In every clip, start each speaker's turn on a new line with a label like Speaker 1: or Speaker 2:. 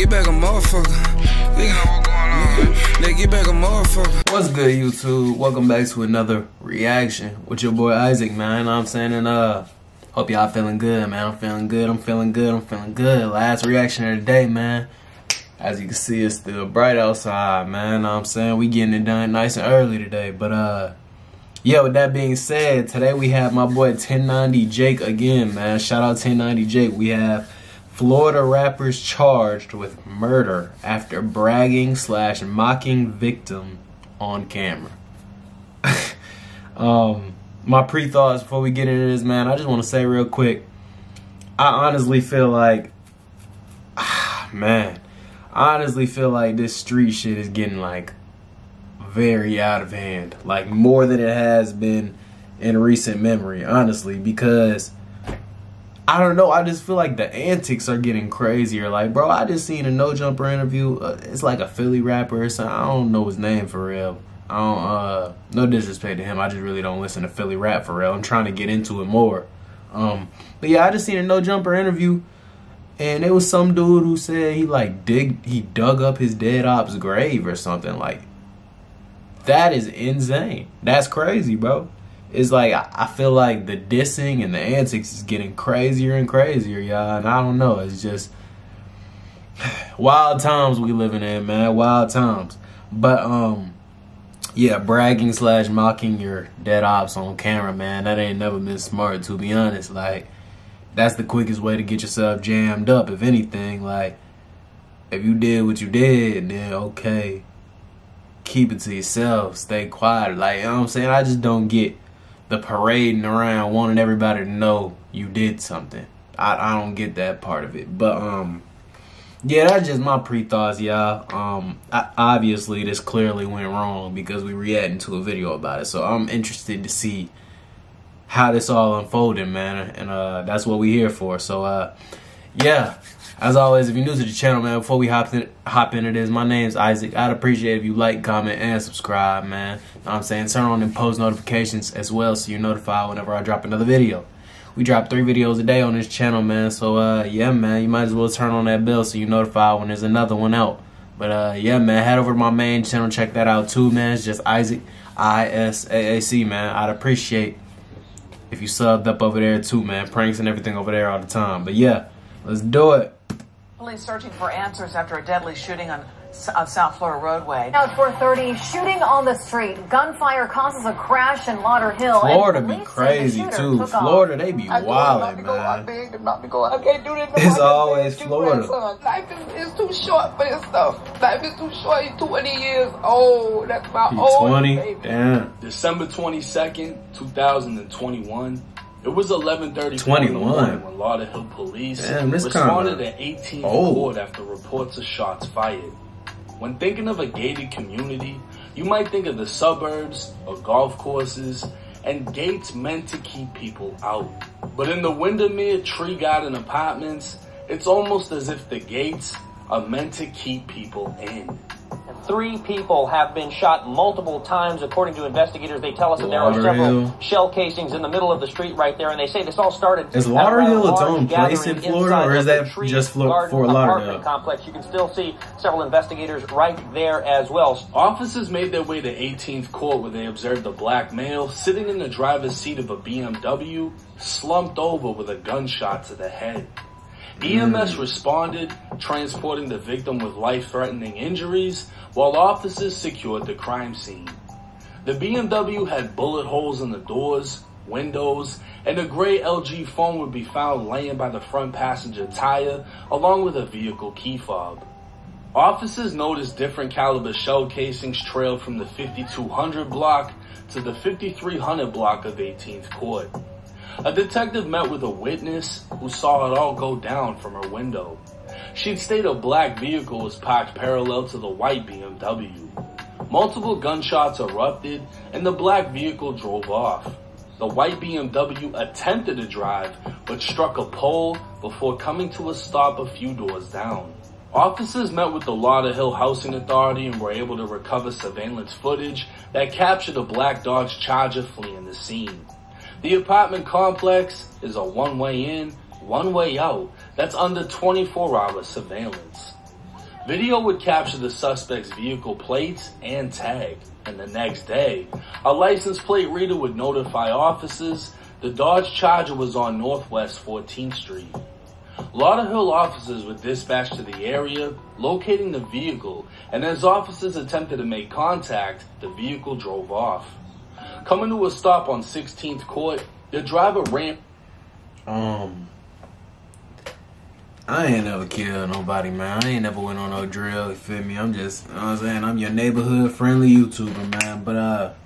Speaker 1: get back a motherfucker. We got what going on. They get back a motherfucker.
Speaker 2: What's good, YouTube? Welcome back to another reaction with your boy Isaac, man. You know what I'm saying? And hope y'all feeling good, man. I'm feeling good. I'm feeling good. I'm feeling good. Last reaction of the day, man. As you can see, it's still bright outside, man. You know what I'm saying? We getting it done nice and early today. But yeah, with that being said, today we have my boy 1090 Jake again, man. Shout out 1090 Jake. We have Florida rappers charged with murder after bragging / mocking victim on camera. My pre-thoughts before we get into this, man, I just want to say real quick, I honestly feel like, man, I honestly feel like this street shit is getting like very out of hand, like more than it has been in recent memory, honestly, because I don't know, I just feel like the antics are getting crazier. Like, bro, I just seen a No Jumper interview. It's like a Philly rapper or something. I don't know his name for real. I don't, no disrespect to him. I just really don't listen to Philly rap for real. I'm trying to get into it more. But yeah, I just seen a No Jumper interview, and it was some dude who said he dug up his dead op's grave or something. Like, that is insane. That's crazy, bro. It's like, I feel like the dissing and the antics is getting crazier and crazier, y'all. And I don't know, it's just wild times we living in, man. Wild times. But yeah, bragging / mocking your dead ops on camera, man, that ain't never been smart, to be honest. Like, that's the quickest way to get yourself jammed up, if anything. Like, if you did what you did, then okay, keep it to yourself, stay quiet. Like, you know what I'm saying? I just don't get the parading around wanting everybody to know you did something. I don't get that part of it. But yeah, that's just my pre-thoughts, y'all. Obviously this clearly went wrong because we reacting to a video about it. So I'm interested to see how this all unfolded, man. And that's what we here for. So yeah, as always, if you're new to the channel, man, before we hop into this, my name's Isaac. I'd appreciate if you like, comment, and subscribe, man. Know what I'm saying? Turn on them post notifications as well so you're notified whenever I drop another video. We drop 3 videos a day on this channel, man. So, yeah, man, you might as well turn on that bell so you're notified when there's another one out. But, yeah, man, head over to my main channel. Check that out, too, man. It's just Isaac, ISAAC, man. I'd appreciate if you subbed up over there, too, man. Pranks and everything over there all the time. But, yeah, let's do it.
Speaker 3: Police searching for answers after a deadly shooting on South Florida roadway.
Speaker 4: Now at 4:30, shooting on the street. Gunfire causes a crash in Lauderhill.
Speaker 2: Florida be crazy too. Florida, they be wildin', man.
Speaker 5: I can't do this.
Speaker 2: It's always Florida.
Speaker 5: Life is too short for this stuff. Life is too short. He's 20 years old. That's my old
Speaker 2: 20?
Speaker 5: baby.
Speaker 2: Damn.
Speaker 6: December 22nd, 2021. It was 11:30 in the morning when Lauderhill police responded at 18th Court after reports of shots fired. When thinking of a gated community, you might think of the suburbs or golf courses and gates meant to keep people out. But in the Windermere Tree Garden apartments, it's almost as if the gates are meant to keep people in.
Speaker 7: 3 people have been shot multiple times, according to investigators. They tell us that there are several shell casings in the middle of the street right there, and they say this all started.
Speaker 2: Is Lauderhill its own place in Florida, or is that just Fort Lauderdale?
Speaker 7: Complex. You can still see several investigators right there as well.
Speaker 6: Officers made their way to 18th Court, where they observed a black male sitting in the driver's seat of a BMW, slumped over with a gunshot to the head. EMS responded, transporting the victim with life-threatening injuries, while officers secured the crime scene. The BMW had bullet holes in the doors, windows, and a gray LG phone would be found laying by the front passenger tire, along with a vehicle key fob. Officers noticed different caliber shell casings trailed from the 5200 block to the 5300 block of 18th Court. A detective met with a witness who saw it all go down from her window. She'd state a black vehicle was parked parallel to the white BMW. Multiple gunshots erupted and the black vehicle drove off. The white BMW attempted to drive but struck a pole before coming to a stop a few doors down. Officers met with the Lauderhill Housing Authority and were able to recover surveillance footage that captured a black Dodge Charger fleeing the scene. The apartment complex is a one-way in, one way out that's under 24-hour surveillance. Video would capture the suspect's vehicle plates and tag, and the next day, a license plate reader would notify officers the Dodge Charger was on Northwest 14th Street. Lauderhill officers were dispatched to the area, locating the vehicle, and as officers attempted to make contact, the vehicle drove off. Coming to a stop on 16th Court, the driver ran.
Speaker 2: I ain't never killed nobody, man. I ain't never went on no drill, you feel me? I'm just, you know what I'm saying? I'm your neighborhood friendly YouTuber, man. But,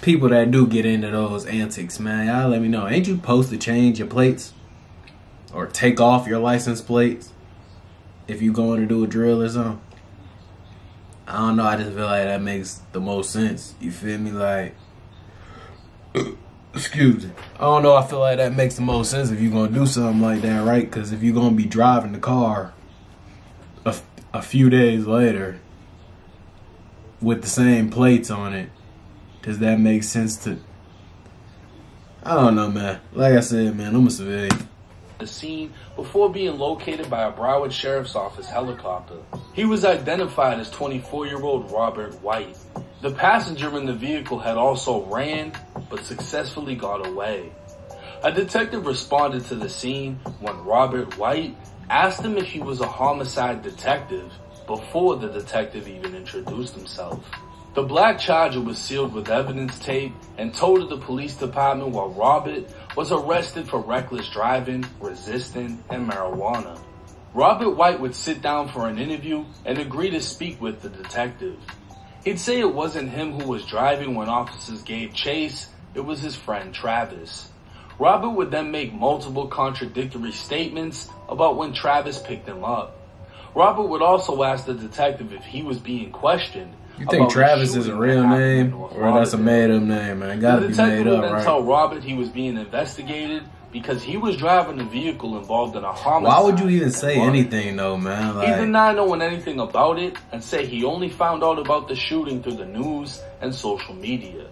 Speaker 2: people that do get into those antics, man, y'all let me know. Ain't you supposed to change your plates? Or take off your license plates if you going to do a drill or something? I don't know, I just feel like that makes the most sense. You feel me? Like, excuse me. I don't know, I feel like that makes the most sense if you're going to do something like that, right? Because if you're going to be driving the car a few days later with the same plates on it, does that make sense to... I don't know, man. Like I said, man, I'm a civilian.
Speaker 6: The scene before being located by a Broward Sheriff's Office helicopter. He was identified as 24-year-old Robert White. The passenger in the vehicle had also ran, but successfully got away. A detective responded to the scene when Robert White asked him if he was a homicide detective before the detective even introduced himself. The black Charger was sealed with evidence tape and towed to the police department while Robert was arrested for reckless driving, resisting, and marijuana. Robert White would sit down for an interview and agree to speak with the detective. He'd say it wasn't him who was driving when officers gave chase, it was his friend Travis. Robert would then make multiple contradictory statements about when Travis picked him up. Robert would also ask the detective if he was being questioned.
Speaker 2: You think Travis is a real name, or that's a made-up name, man? Gotta be made up, right? The detective would then
Speaker 6: tell Robert he was being investigated because he was driving a vehicle involved in a homicide.
Speaker 2: Why would you even say anything, though, man? Like,
Speaker 6: he denied knowing anything about it and say he only found out about the shooting through the news and social media.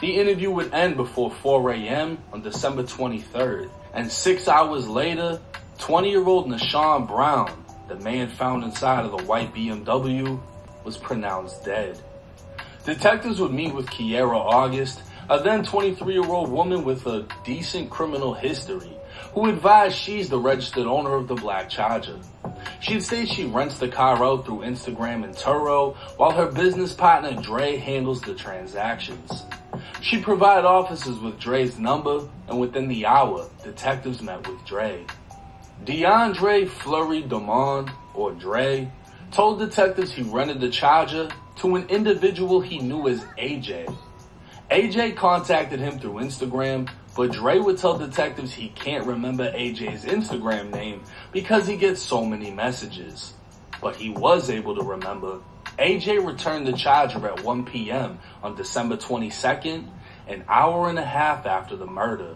Speaker 6: The interview would end before 4 a.m. on December 23rd, and 6 hours later, 20-year-old Nashawn Brown, the man found inside of the white BMW, was pronounced dead. Detectives would meet with Kiera August, a then 23-year-old woman with a decent criminal history, who advised she's the registered owner of the black Charger. She'd say she rents the car out through Instagram and Turo, while her business partner Dre handles the transactions. She provided officers with Dre's number, and within the hour, detectives met with Dre. DeAndre Fleury Damond, or Dre, told detectives he rented the Charger to an individual he knew as AJ. AJ contacted him through Instagram, but Dre would tell detectives he can't remember AJ's Instagram name because he gets so many messages. But he was able to remember AJ returned the Charger at 1 p.m. on December 22nd, an hour and a half after the murder.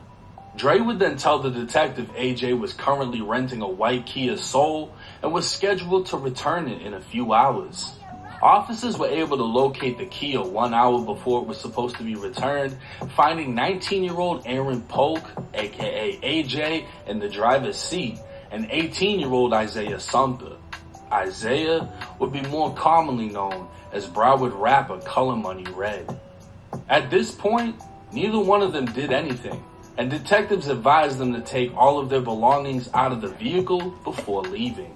Speaker 6: Dre would then tell the detective AJ was currently renting a white Kia Soul and was scheduled to return it in a few hours. Officers were able to locate the Kia 1 hour before it was supposed to be returned, finding 19-year-old Aaron Polk, aka AJ, in the driver's seat, and 18-year-old Isaiah Sumter. Isaiah would be more commonly known as Broward rapper Color Money Red. At this point, neither one of them did anything, and detectives advised them to take all of their belongings out of the vehicle before leaving.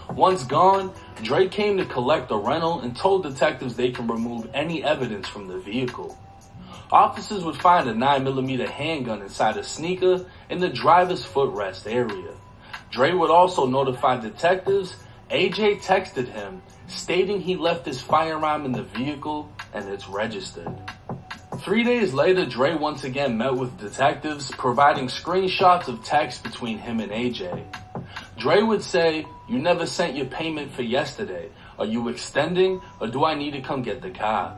Speaker 6: Once gone, Dre came to collect the rental and told detectives they can remove any evidence from the vehicle. Officers would find a 9mm handgun inside a sneaker in the driver's footrest area. Dre would also notify detectives AJ texted him stating he left his firearm in the vehicle and it's registered. 3 days later, Dre once again met with detectives, providing screenshots of texts between him and AJ. Dre would say, "You never sent your payment for yesterday. Are you extending or do I need to come get the car?"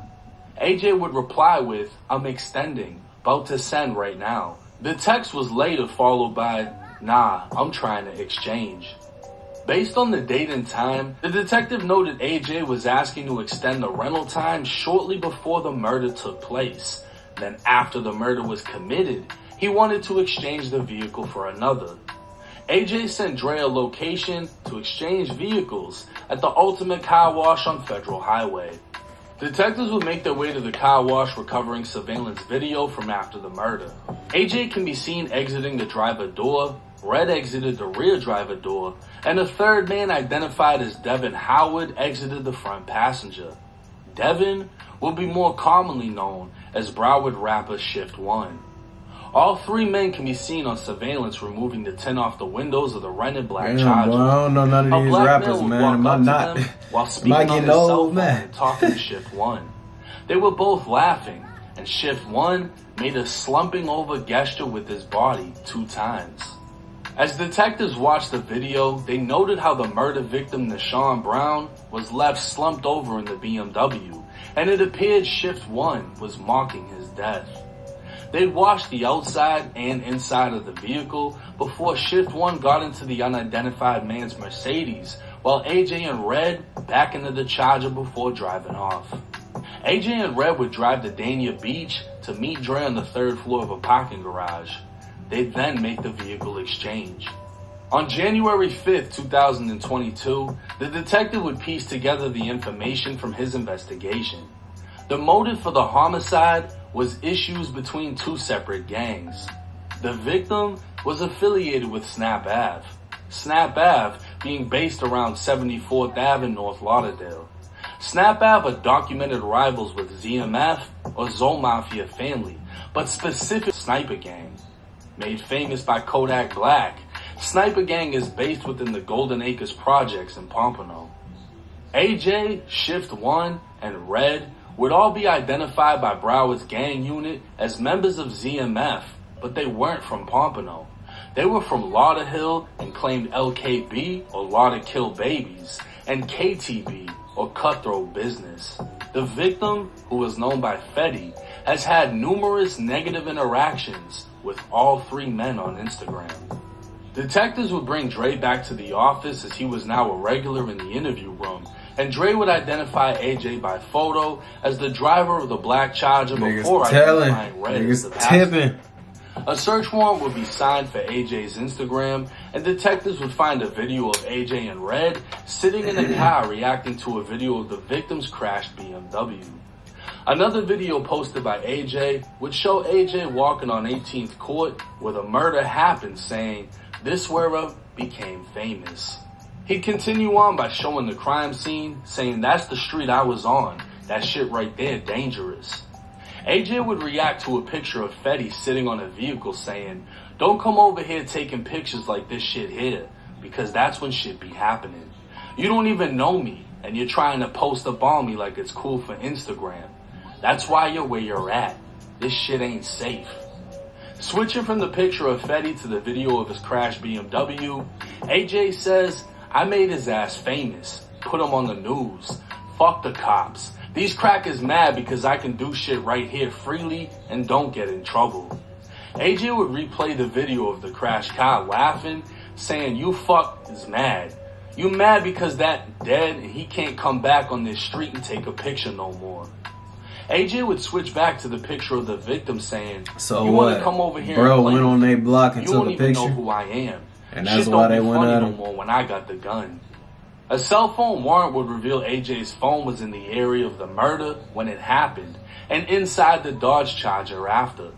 Speaker 6: AJ would reply with, "I'm extending, about to send right now." The text was later followed by, "Nah, I'm trying to exchange." Based on the date and time, the detective noted AJ was asking to extend the rental time shortly before the murder took place. Then after the murder was committed, he wanted to exchange the vehicle for another. AJ sent Dre a location to exchange vehicles at the Ultimate Car Wash on Federal Highway. Detectives would make their way to the car wash, recovering surveillance video from after the murder. AJ can be seen exiting the driver door, Red exited the rear driver door, and a third man identified as Devin Howard exited the front passenger. Devin will be more commonly known as Broward rapper Shift 1. All three men can be seen on surveillance removing the tint off the windows of the rented black Charger.
Speaker 2: Boy, I don't know none of these rappers, man. Am I not?
Speaker 6: While speaking on his cell phone and talking to Shift 1. They were both laughing, and Shift 1 made a slumping over gesture with his body 2 times. As detectives watched the video, they noted how the murder victim, Nashawn Brown, was left slumped over in the BMW, and it appeared Shift 1 was mocking his death. They watched the outside and inside of the vehicle before Shift 1 got into the unidentified man's Mercedes, while AJ and Red back into the Charger before driving off. AJ and Red would drive to Dania Beach to meet Dre on the 3rd floor of a parking garage. They'd then make the vehicle exchange. On January 5th, 2022, the detective would piece together the information from his investigation. The motive for the homicide was issues between 2 separate gangs. The victim was affiliated with Snap Ave. Snap Ave being based around 74th Ave in North Lauderdale. Snap Ave are documented rivals with ZMF or Zoe Mafia family, but specific Sniper Gang. Made famous by Kodak Black, Sniper Gang is based within the Golden Acres projects in Pompano. AJ, Shift 1, and Red would all be identified by Broward's gang unit as members of ZMF, but they weren't from Pompano. They were from Lauderhill and claimed LKB or Lauder Kill Babies and KTB or Cutthroat Business. The victim, who was known by Fetty, has had numerous negative interactions with all 3 men on Instagram. Detectives would bring Dre back to the office as he was now a regular in the interview room, and Dre would identify AJ by photo as the driver of the black Charger before identifying Red as the passenger. A search warrant would be signed for AJ's Instagram, and detectives would find a video of AJ and Red sitting in a car reacting to a video of the victim's crashed BMW. Another video posted by AJ would show AJ walking on 18th Court where the murder happened, saying, "This where became famous." He'd continue on by showing the crime scene, saying, "That's the street I was on. That shit right there, dangerous." AJ would react to a picture of Fetty sitting on a vehicle saying, "Don't come over here taking pictures like this shit here, because that's when shit be happening. You don't even know me, and you're trying to post up on me like it's cool for Instagram. That's why you're where you're at. This shit ain't safe." Switching from the picture of Fetty to the video of his crashed BMW, AJ says, "I made his ass famous. Put him on the news. Fuck the cops. These crackers mad because I can do shit right here freely and don't get in trouble." AJ would replay the video of the crashed car laughing, saying, "You fuck is mad. You mad because that dead and he can't come back on this street and take a picture no more." AJ would switch back to the picture of the victim saying,
Speaker 2: "So
Speaker 6: you
Speaker 2: what?
Speaker 6: want to come over here
Speaker 2: Bro
Speaker 6: and play
Speaker 2: went on their block and
Speaker 6: you
Speaker 2: took
Speaker 6: don't
Speaker 2: a
Speaker 6: even
Speaker 2: picture,
Speaker 6: know who I am.
Speaker 2: and that's
Speaker 6: Shit
Speaker 2: why
Speaker 6: don't
Speaker 2: they
Speaker 6: be
Speaker 2: went
Speaker 6: funny
Speaker 2: at
Speaker 6: no
Speaker 2: him."
Speaker 6: more when I got the gun." A cell phone warrant would reveal AJ's phone was in the area of the murder when it happened, and inside the Dodge Charger after.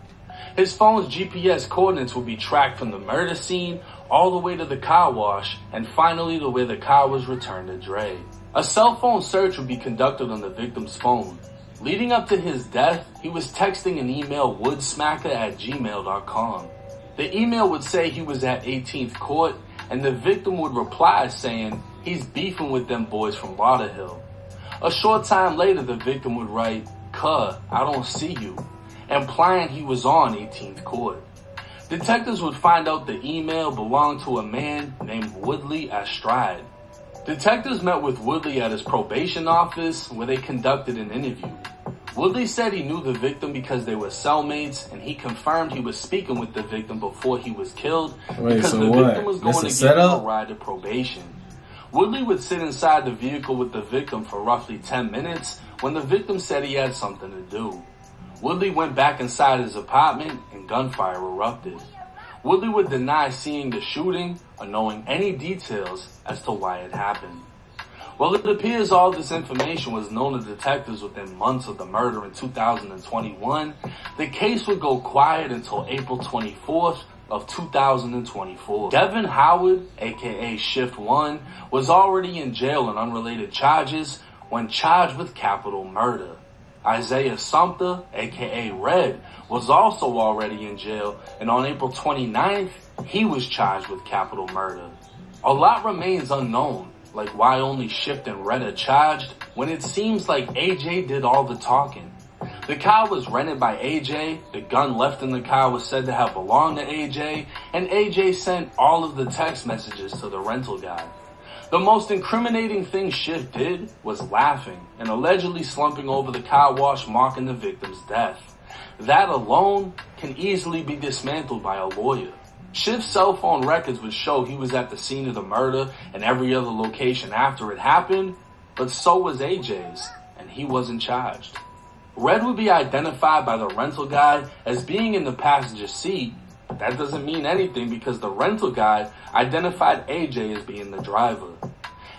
Speaker 6: His phone's GPS coordinates would be tracked from the murder scene all the way to the car wash, and finally to where the car was returned to Dre. A cell phone search would be conducted on the victim's phone. Leading up to his death, he was texting an email woodsmacker@gmail.com. The email would say he was at 18th Court, and the victim would reply saying he's beefing with them boys from Lauderhill. A short time later, the victim would write, "Cuh, I don't see you," implying he was on 18th Court. Detectives would find out the email belonged to a man named Woodley Astride. Detectives met with Woodley at his probation office where they conducted an interview. Woodley said he knew the victim because they were cellmates, and he confirmed he was speaking with the victim before he was killed because the victim was going to give him a ride to probation. Woodley would sit inside the vehicle with the victim for roughly 10 minutes when the victim said he had something to do. Woodley went back inside his apartment and gunfire erupted. Woodley would deny seeing the shooting, or knowing any details as to why it happened. Well, it appears all this information was known to detectives within months of the murder in 2021. The case would go quiet until April 24th of 2024. Devin Howard, aka Shift 1, was already in jail on unrelated charges when charged with capital murder. Isaiah Sumter, aka Red, was also already in jail, and on April 29th, he was charged with capital murder. A lot remains unknown, like why only Shift and Red are charged when it seems like AJ did all the talking. The car was rented by AJ, the gun left in the car was said to have belonged to AJ, and AJ sent all of the text messages to the rental guy. The most incriminating thing Shift did was laughing and allegedly slumping over the car wash marking the victim's death. That alone can easily be dismantled by a lawyer. Shift's cell phone records would show he was at the scene of the murder and every other location after it happened, but so was AJ's, and he wasn't charged. Red would be identified by the rental guy as being in the passenger seat, but that doesn't mean anything because the rental guy identified AJ as being the driver.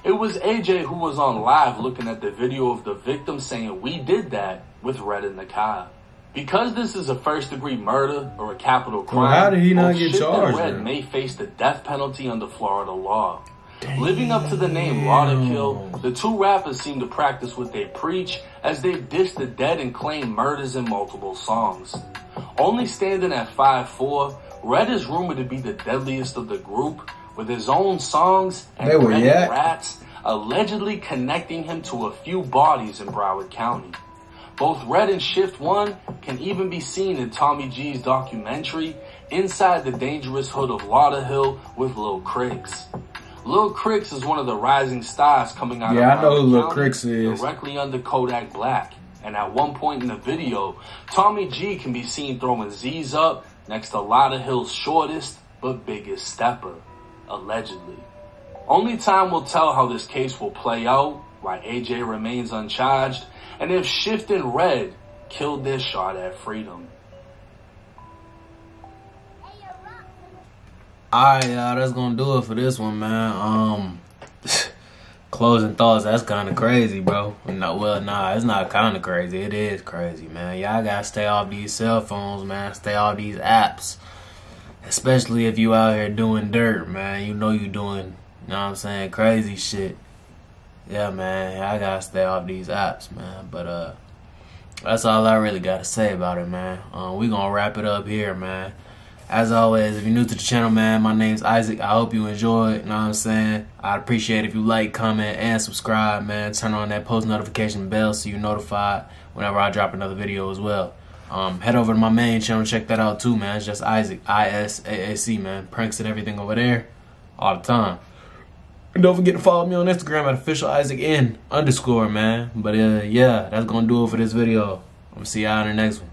Speaker 6: It was AJ who was on live looking at the video of the victim saying we did that with Red in the car. Because this is a first-degree murder or a capital crime,
Speaker 2: well, how did he not get
Speaker 6: Shift
Speaker 2: charged?
Speaker 6: and Red may face the death penalty under Florida law. Damn. Living up to the name Lauderkill, the two rappers seem to practice what they preach as they've dissed the dead and claimed murders in multiple songs. Only standing at 5'4", Red is rumored to be the deadliest of the group, with his own songs and rats allegedly connecting him to a few bodies in Broward County. Both Red and Shift 1 can even be seen in Tommy G's documentary, Inside the Dangerous Hood of Lauderhill with Lil Cricks. Lil Cricks is one of the rising stars coming out of
Speaker 2: I know who
Speaker 6: Broward
Speaker 2: Lil
Speaker 6: County,
Speaker 2: Cricks is.
Speaker 6: Directly under Kodak Black. And at one point in the video, Tommy G can be seen throwing Z's up next to Lauderhill's shortest but biggest stepper, allegedly. Only time will tell how this case will play out, why AJ remains uncharged, and if Shift and Red killed their shot at freedom.
Speaker 2: Alright, y'all, that's gonna do it for this one, man. Closing thoughts, that's kind of crazy, bro. No, well, nah, it's not kind of crazy. It is crazy, man. Y'all gotta stay off these cell phones, man. Stay off these apps. Especially if you out here doing dirt, man. You know you doing, you know what I'm saying, crazy shit. Yeah, man, I gotta stay off these apps, man. But, that's all I really gotta say about it, man. We gonna wrap it up here, man. As always, if you're new to the channel, man, my name's Isaac. I hope you enjoyed, you know what I'm saying? I'd appreciate if you like, comment, and subscribe, man. Turn on that post notification bell so you're notified whenever I drop another video as well. Head over to my main channel, check that out too, man. It's just Isaac, I-S-A-A-C, man. Pranks and everything over there all the time. And don't forget to follow me on Instagram at officialisaac_, man. But yeah, that's gonna do it for this video. I'm gonna see y'all in the next one.